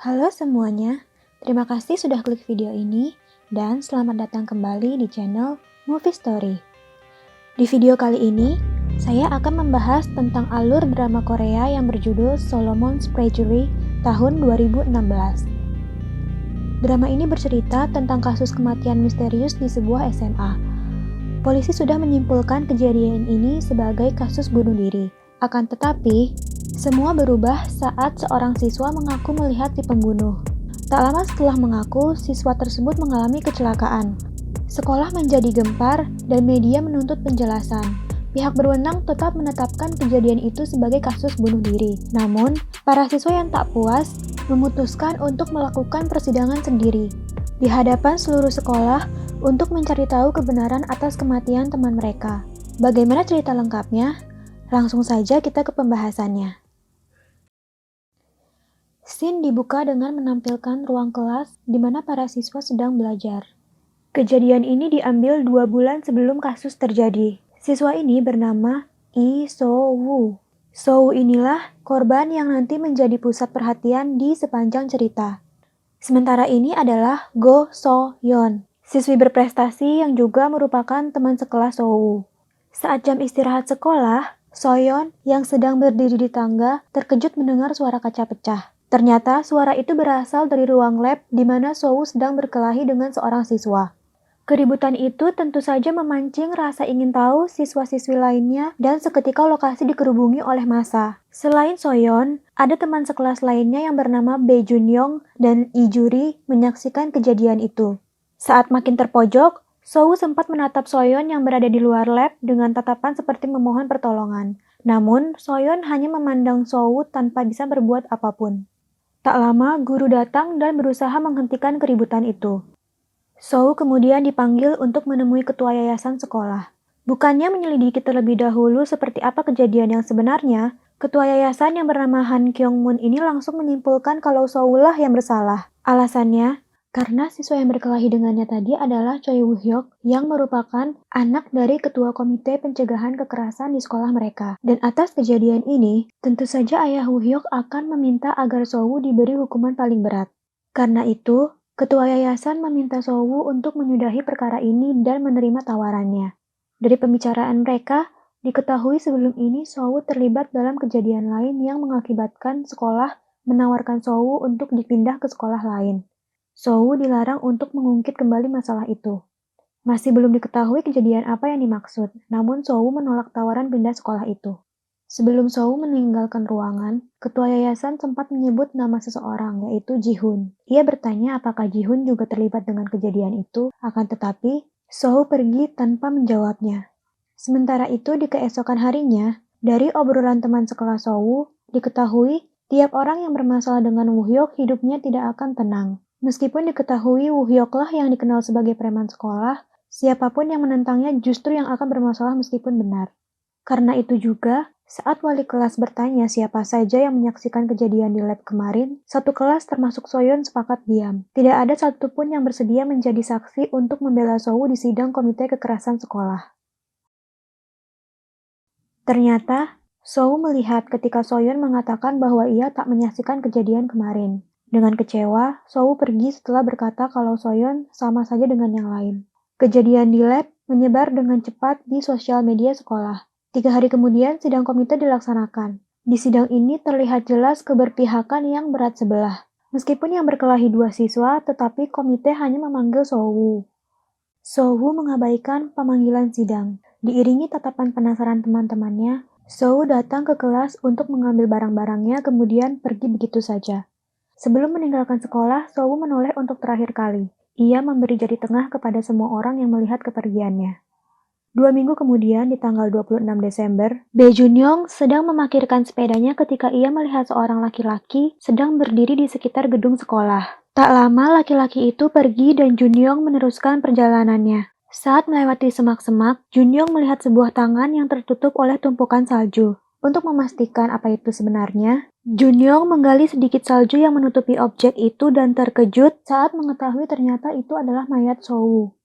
Halo semuanya, terima kasih sudah klik video ini dan selamat datang kembali di channel Movie Story. Di video kali ini, saya akan membahas tentang alur drama Korea yang berjudul Solomon's Treasury tahun 2016. Drama ini bercerita tentang kasus kematian misterius di sebuah SMA. Polisi sudah menyimpulkan kejadian ini sebagai kasus bunuh diri. Akan tetapi, semua berubah saat seorang siswa mengaku melihat si pembunuh. Tak lama setelah mengaku, siswa tersebut mengalami kecelakaan. Sekolah menjadi gempar dan media menuntut penjelasan. Pihak berwenang tetap menetapkan kejadian itu sebagai kasus bunuh diri. Namun, para siswa yang tak puas memutuskan untuk melakukan persidangan sendiri di hadapan seluruh sekolah untuk mencari tahu kebenaran atas kematian teman mereka. Bagaimana cerita lengkapnya? Langsung saja kita ke pembahasannya. Scene dibuka dengan menampilkan ruang kelas di mana para siswa sedang belajar. Kejadian ini diambil 2 bulan sebelum kasus terjadi. Siswa ini bernama Lee So-woo. So-woo inilah korban yang nanti menjadi pusat perhatian di sepanjang cerita. Sementara ini adalah Go So-yeon, siswi berprestasi yang juga merupakan teman sekelas So-woo. Saat jam istirahat sekolah, So-yeon yang sedang berdiri di tangga terkejut mendengar suara kaca pecah. Ternyata suara itu berasal dari ruang lab di mana So-woo sedang berkelahi dengan seorang siswa. Keributan itu tentu saja memancing rasa ingin tahu siswa-siswi lainnya dan seketika lokasi dikerubungi oleh massa. Selain So-yeon, ada teman sekelas lainnya yang bernama Bae Jun-young dan Lee Juri menyaksikan kejadian itu. Saat makin terpojok, So-woo sempat menatap So-yeon yang berada di luar lab dengan tatapan seperti memohon pertolongan. Namun, So-yeon hanya memandang So-woo tanpa bisa berbuat apapun. Tak lama, guru datang dan berusaha menghentikan keributan itu. So kemudian dipanggil untuk menemui ketua yayasan sekolah. Bukannya menyelidiki terlebih dahulu seperti apa kejadian yang sebenarnya, ketua yayasan yang bernama Han Kyung-moon ini langsung menyimpulkan kalau So lah yang bersalah. Alasannya, karena siswa yang berkelahi dengannya tadi adalah Choi Woo-hyuk yang merupakan anak dari ketua komite pencegahan kekerasan di sekolah mereka. Dan atas kejadian ini, tentu saja ayah Woo-hyuk akan meminta agar So-woo diberi hukuman paling berat. Karena itu, ketua yayasan meminta So-woo untuk menyudahi perkara ini dan menerima tawarannya. Dari pembicaraan mereka, diketahui sebelum ini So-woo terlibat dalam kejadian lain yang mengakibatkan sekolah menawarkan So-woo untuk dipindah ke sekolah lain. So-woo dilarang untuk mengungkit kembali masalah itu. Masih belum diketahui kejadian apa yang dimaksud, namun So-woo menolak tawaran pindah sekolah itu. Sebelum So-woo meninggalkan ruangan, ketua yayasan sempat menyebut nama seseorang, yaitu Ji-hoon. Ia bertanya apakah Ji-hoon juga terlibat dengan kejadian itu, akan tetapi So-woo pergi tanpa menjawabnya. Sementara itu di keesokan harinya, dari obrolan teman sekelas So-woo, diketahui tiap orang yang bermasalah dengan Woo-hyuk hidupnya tidak akan tenang. Meskipun diketahui Woo-hyuk lah yang dikenal sebagai preman sekolah, siapapun yang menentangnya justru yang akan bermasalah meskipun benar. Karena itu juga, saat wali kelas bertanya siapa saja yang menyaksikan kejadian di lab kemarin, satu kelas termasuk So-yeon sepakat diam. Tidak ada satupun yang bersedia menjadi saksi untuk membela So-woo di sidang komite kekerasan sekolah. Ternyata, So-woo melihat ketika So-yeon mengatakan bahwa ia tak menyaksikan kejadian kemarin. Dengan kecewa, So-woo pergi setelah berkata kalau So-yeon sama saja dengan yang lain. Kejadian di lab menyebar dengan cepat di sosial media sekolah. 3 hari kemudian, sidang komite dilaksanakan. Di sidang ini terlihat jelas keberpihakan yang berat sebelah. Meskipun yang berkelahi 2 siswa, tetapi komite hanya memanggil So-woo. So-woo mengabaikan pemanggilan sidang. Diiringi tatapan penasaran teman-temannya, So-woo datang ke kelas untuk mengambil barang-barangnya kemudian pergi begitu saja. Sebelum meninggalkan sekolah, So-woo menoleh untuk terakhir kali. Ia memberi jari tengah kepada semua orang yang melihat kepergiannya. 2 minggu kemudian, di tanggal 26 Desember, Bae Jun-young sedang memarkirkan sepedanya ketika ia melihat seorang laki-laki sedang berdiri di sekitar gedung sekolah. Tak lama laki-laki itu pergi dan Jun-young meneruskan perjalanannya. Saat melewati semak-semak, Jun-young melihat sebuah tangan yang tertutup oleh tumpukan salju. Untuk memastikan apa itu sebenarnya, Jun-young menggali sedikit salju yang menutupi objek itu dan terkejut saat mengetahui ternyata itu adalah mayat So-woo.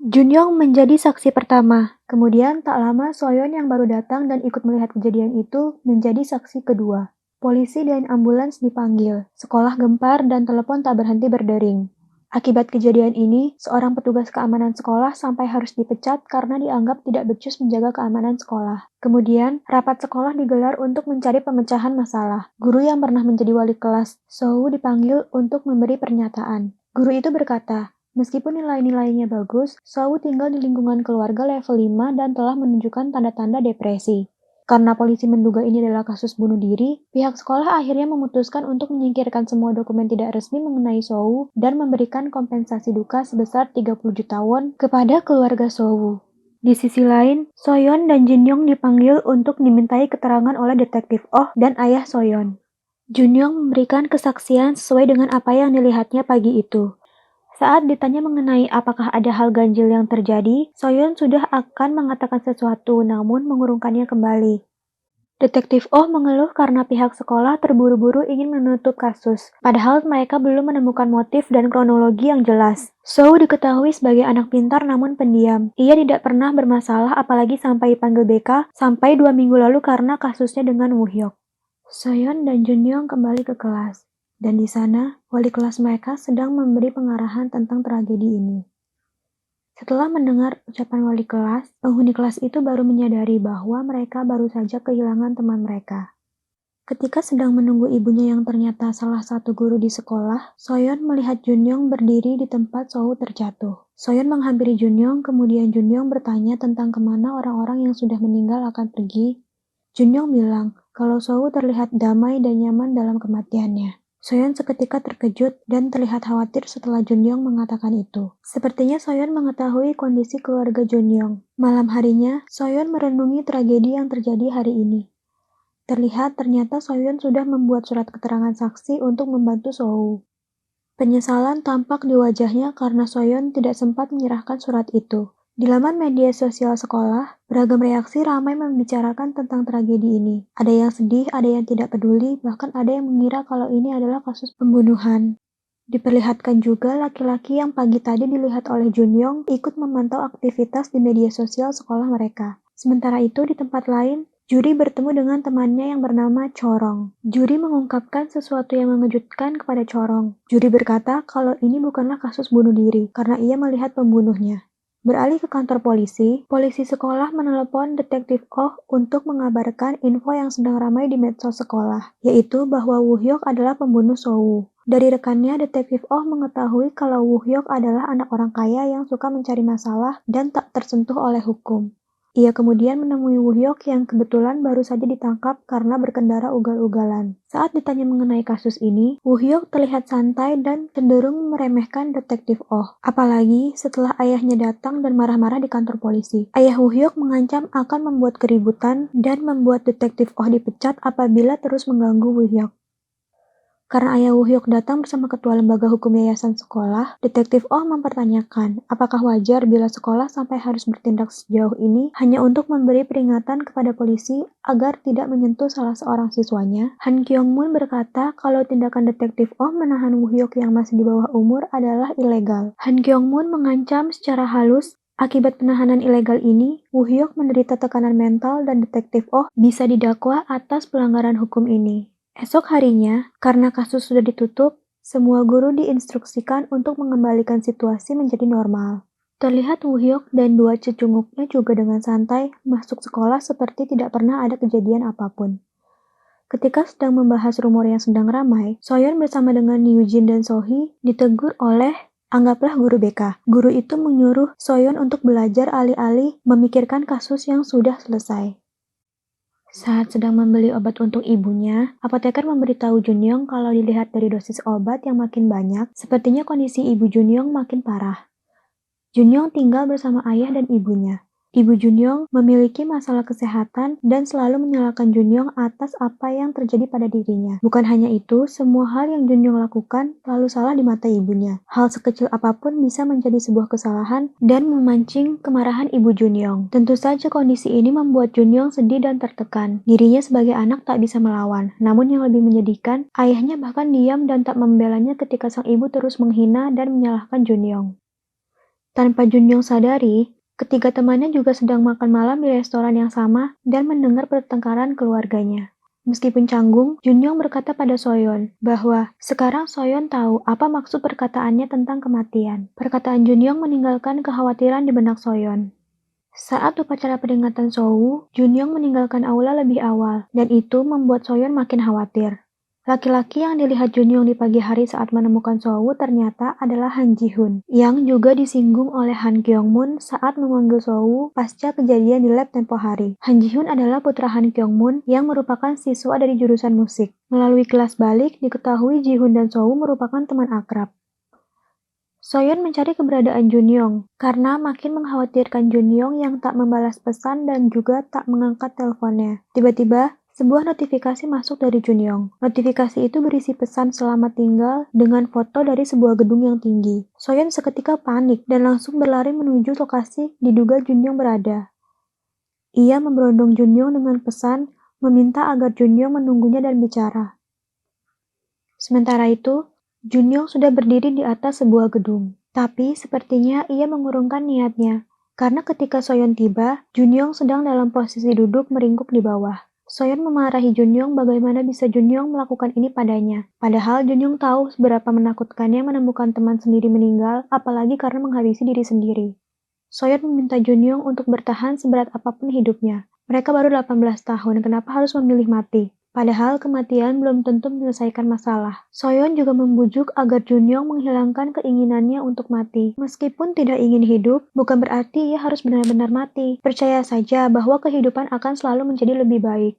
Jun-young menjadi saksi pertama. Kemudian tak lama So-yeon yang baru datang dan ikut melihat kejadian itu menjadi saksi kedua. Polisi dan ambulans dipanggil, sekolah gempar dan telepon tak berhenti berdering. Akibat kejadian ini, seorang petugas keamanan sekolah sampai harus dipecat karena dianggap tidak becus menjaga keamanan sekolah. Kemudian, rapat sekolah digelar untuk mencari pemecahan masalah. Guru yang pernah menjadi wali kelas, Sou, dipanggil untuk memberi pernyataan. Guru itu berkata, meskipun nilai-nilainya bagus, Sou tinggal di lingkungan keluarga level 5 dan telah menunjukkan tanda-tanda depresi. Karena polisi menduga ini adalah kasus bunuh diri, pihak sekolah akhirnya memutuskan untuk menyingkirkan semua dokumen tidak resmi mengenai Sou dan memberikan kompensasi duka sebesar 30 juta won kepada keluarga Sou. Di sisi lain, Soyeon dan Junyoung dipanggil untuk dimintai keterangan oleh detektif Oh dan ayah Soyeon. Junyoung memberikan kesaksian sesuai dengan apa yang dilihatnya pagi itu. Saat ditanya mengenai apakah ada hal ganjil yang terjadi, Soyeon sudah akan mengatakan sesuatu namun mengurungkannya kembali. Detektif Oh mengeluh karena pihak sekolah terburu-buru ingin menutup kasus, padahal mereka belum menemukan motif dan kronologi yang jelas. Sou diketahui sebagai anak pintar namun pendiam. Ia tidak pernah bermasalah apalagi sampai dipanggil BK sampai 2 minggu lalu karena kasusnya dengan Woo Hyuk. Soyeon dan Junyoung kembali ke kelas. Dan di sana, wali kelas mereka sedang memberi pengarahan tentang tragedi ini. Setelah mendengar ucapan wali kelas, penghuni kelas itu baru menyadari bahwa mereka baru saja kehilangan teman mereka. Ketika sedang menunggu ibunya yang ternyata salah satu guru di sekolah, Soyeon melihat Junyoung berdiri di tempat Sou terjatuh. Soyeon menghampiri Junyoung, kemudian Junyoung bertanya tentang kemana orang-orang yang sudah meninggal akan pergi. Junyoung bilang kalau Sou terlihat damai dan nyaman dalam kematiannya. Soyeon seketika terkejut dan terlihat khawatir setelah Junyoung mengatakan itu. Sepertinya Soyeon mengetahui kondisi keluarga Junyoung. Malam harinya, Soyeon merenungi tragedi yang terjadi hari ini. Terlihat ternyata Soyeon sudah membuat surat keterangan saksi untuk membantu Sou. Penyesalan tampak di wajahnya karena Soyeon tidak sempat menyerahkan surat itu. Di laman media sosial sekolah, beragam reaksi ramai membicarakan tentang tragedi ini. Ada yang sedih, ada yang tidak peduli, bahkan ada yang mengira kalau ini adalah kasus pembunuhan. Diperlihatkan juga laki-laki yang pagi tadi dilihat oleh Junyoung ikut memantau aktivitas di media sosial sekolah mereka. Sementara itu di tempat lain, Juri bertemu dengan temannya yang bernama Chorong. Juri mengungkapkan sesuatu yang mengejutkan kepada Chorong. Juri berkata kalau ini bukanlah kasus bunuh diri, karena ia melihat pembunuhnya. Beralih ke kantor polisi sekolah menelepon detektif Oh untuk mengabarkan info yang sedang ramai di medsos sekolah, yaitu bahwa Woo Hyuk adalah pembunuh Sou. Dari rekannya, detektif Oh mengetahui kalau Woo Hyuk adalah anak orang kaya yang suka mencari masalah dan tak tersentuh oleh hukum. Ia kemudian menemui Woo Hyuk yang kebetulan baru saja ditangkap karena berkendara ugal-ugalan. Saat ditanya mengenai kasus ini, Woo Hyuk terlihat santai dan cenderung meremehkan detektif Oh. Apalagi setelah ayahnya datang dan marah-marah di kantor polisi. Ayah Woo Hyuk mengancam akan membuat keributan dan membuat detektif Oh dipecat apabila terus mengganggu Woo Hyuk. Karena ayah Woo Hyuk datang bersama ketua lembaga hukum yayasan sekolah, detektif Oh mempertanyakan apakah wajar bila sekolah sampai harus bertindak sejauh ini hanya untuk memberi peringatan kepada polisi agar tidak menyentuh salah seorang siswanya. Han Kyung-moon berkata kalau tindakan detektif Oh menahan Woo Hyuk yang masih di bawah umur adalah ilegal. Han Kyung-moon mengancam secara halus akibat penahanan ilegal ini, Woo Hyuk menderita tekanan mental dan detektif Oh bisa didakwa atas pelanggaran hukum ini. Esok harinya, karena kasus sudah ditutup, semua guru diinstruksikan untuk mengembalikan situasi menjadi normal. Terlihat Woo Hyuk dan dua cecunguknya juga dengan santai masuk sekolah seperti tidak pernah ada kejadian apapun. Ketika sedang membahas rumor yang sedang ramai, Soyeon bersama dengan Yoo-jin dan So-hee ditegur oleh anggaplah guru BK. Guru itu menyuruh Soyeon untuk belajar alih-alih memikirkan kasus yang sudah selesai. Saat sedang membeli obat untuk ibunya, apoteker memberitahu Junyoung kalau dilihat dari dosis obat yang makin banyak, sepertinya kondisi ibu Junyoung makin parah. Junyoung tinggal bersama ayah dan ibunya. Ibu Junyoung memiliki masalah kesehatan dan selalu menyalahkan Junyoung atas apa yang terjadi pada dirinya. Bukan hanya itu, semua hal yang Junyoung lakukan selalu salah di mata ibunya. Hal sekecil apapun bisa menjadi sebuah kesalahan dan memancing kemarahan ibu Junyoung. Tentu saja kondisi ini membuat Junyoung sedih dan tertekan. Dirinya sebagai anak tak bisa melawan. Namun yang lebih menyedihkan, ayahnya bahkan diam dan tak membelanya ketika sang ibu terus menghina dan menyalahkan Junyoung. Tanpa Junyoung sadari, ketiga temannya juga sedang makan malam di restoran yang sama dan mendengar pertengkaran keluarganya. Meskipun canggung, Junyoung berkata pada Soyeon bahwa sekarang Soyeon tahu apa maksud perkataannya tentang kematian. Perkataan Junyoung meninggalkan kekhawatiran di benak Soyeon. Saat upacara peringatan Sowu, Junyoung meninggalkan aula lebih awal, dan itu membuat Soyeon makin khawatir. Laki-laki yang dilihat Junyoung di pagi hari saat menemukan Sowu ternyata adalah Han Ji-hun, yang juga disinggung oleh Han Kyung-moon saat memanggil Sowu pasca kejadian di lab tempo hari. Han Ji-hun adalah putra Han Kyung-moon yang merupakan siswa dari jurusan musik. Melalui kelas balik, diketahui Ji-hun dan Sowu merupakan teman akrab. Soyeon mencari keberadaan Junyoung karena makin mengkhawatirkan Junyoung yang tak membalas pesan dan juga tak mengangkat teleponnya. Tiba-tiba, sebuah notifikasi masuk dari Junyoung. Notifikasi itu berisi pesan selamat tinggal dengan foto dari sebuah gedung yang tinggi. Soyeon seketika panik dan langsung berlari menuju lokasi diduga Junyoung berada. Ia memberondong Junyoung dengan pesan meminta agar Junyoung menunggunya dan bicara. Sementara itu, Junyoung sudah berdiri di atas sebuah gedung. Tapi sepertinya ia mengurungkan niatnya, karena ketika Soyeon tiba, Junyoung sedang dalam posisi duduk meringkuk di bawah. Soyeon memarahi Junyoung bagaimana bisa Junyoung melakukan ini padanya. Padahal Junyoung tahu seberapa menakutkannya menemukan teman sendiri meninggal, apalagi karena menghabisi diri sendiri. Soyeon meminta Junyoung untuk bertahan seberat apapun hidupnya. Mereka baru 18 tahun, kenapa harus memilih mati? Padahal kematian belum tentu menyelesaikan masalah. Soyeon juga membujuk agar Junyoung menghilangkan keinginannya untuk mati. Meskipun tidak ingin hidup, bukan berarti ia harus benar-benar mati. Percaya saja bahwa kehidupan akan selalu menjadi lebih baik.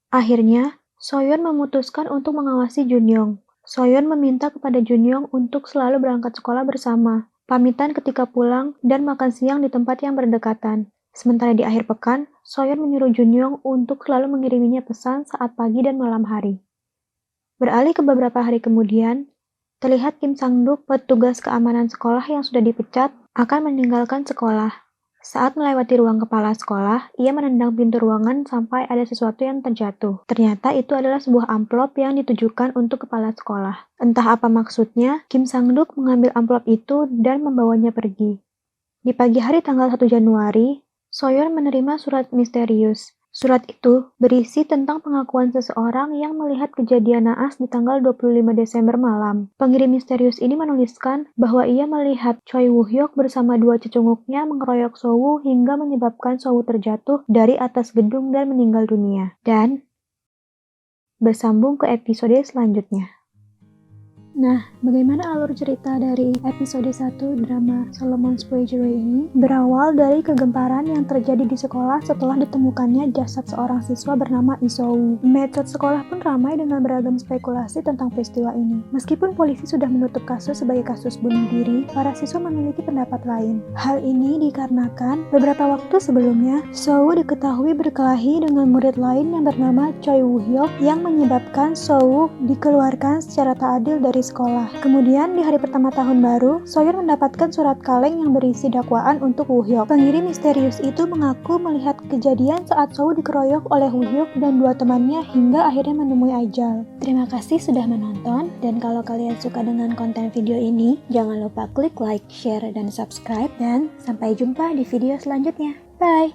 Akhirnya, Soyeon memutuskan untuk mengawasi Junyoung. Soyeon meminta kepada Junyoung untuk selalu berangkat sekolah bersama, pamitan ketika pulang, dan makan siang di tempat yang berdekatan. Sementara di akhir pekan, Soyeon menyuruh Junyoung untuk selalu mengiriminya pesan saat pagi dan malam hari. Beralih ke beberapa hari kemudian, terlihat Kim Sang-duk, petugas keamanan sekolah yang sudah dipecat, akan meninggalkan sekolah. Saat melewati ruang kepala sekolah, ia menendang pintu ruangan sampai ada sesuatu yang terjatuh. Ternyata itu adalah sebuah amplop yang ditujukan untuk kepala sekolah. Entah apa maksudnya, Kim Sang-duk mengambil amplop itu dan membawanya pergi. Di pagi hari tanggal 1 Januari, Soyeon menerima surat misterius. Surat itu berisi tentang pengakuan seseorang yang melihat kejadian naas di tanggal 25 Desember malam. Pengirim misterius ini menuliskan bahwa ia melihat Choi Woo-hyuk bersama dua cecunguknya mengeroyok Sowu hingga menyebabkan Sowu terjatuh dari atas gedung dan meninggal dunia. Dan bersambung ke episode selanjutnya. Nah, bagaimana alur cerita dari episode 1 drama Solomon's Plagiary ini? Berawal dari kegemparan yang terjadi di sekolah setelah ditemukannya jasad seorang siswa bernama Isowu. Medsos sekolah pun ramai dengan beragam spekulasi tentang peristiwa ini. Meskipun polisi sudah menutup kasus sebagai kasus bunuh diri, para siswa memiliki pendapat lain. Hal ini dikarenakan beberapa waktu sebelumnya, Sowu diketahui berkelahi dengan murid lain yang bernama Choi Woo-hyuk yang menyebabkan Sowu dikeluarkan secara tak adil dari sekolah. Kemudian di hari pertama tahun baru, Soyeon mendapatkan surat kaleng yang berisi dakwaan untuk Woo-hyuk. Pengirim misterius itu mengaku melihat kejadian saat Sowu dikeroyok oleh Woo-hyuk dan dua temannya hingga akhirnya menemui Aijal. Terima kasih sudah menonton, dan kalau kalian suka dengan konten video ini, jangan lupa klik like, share, dan subscribe, dan sampai jumpa di video selanjutnya. Bye!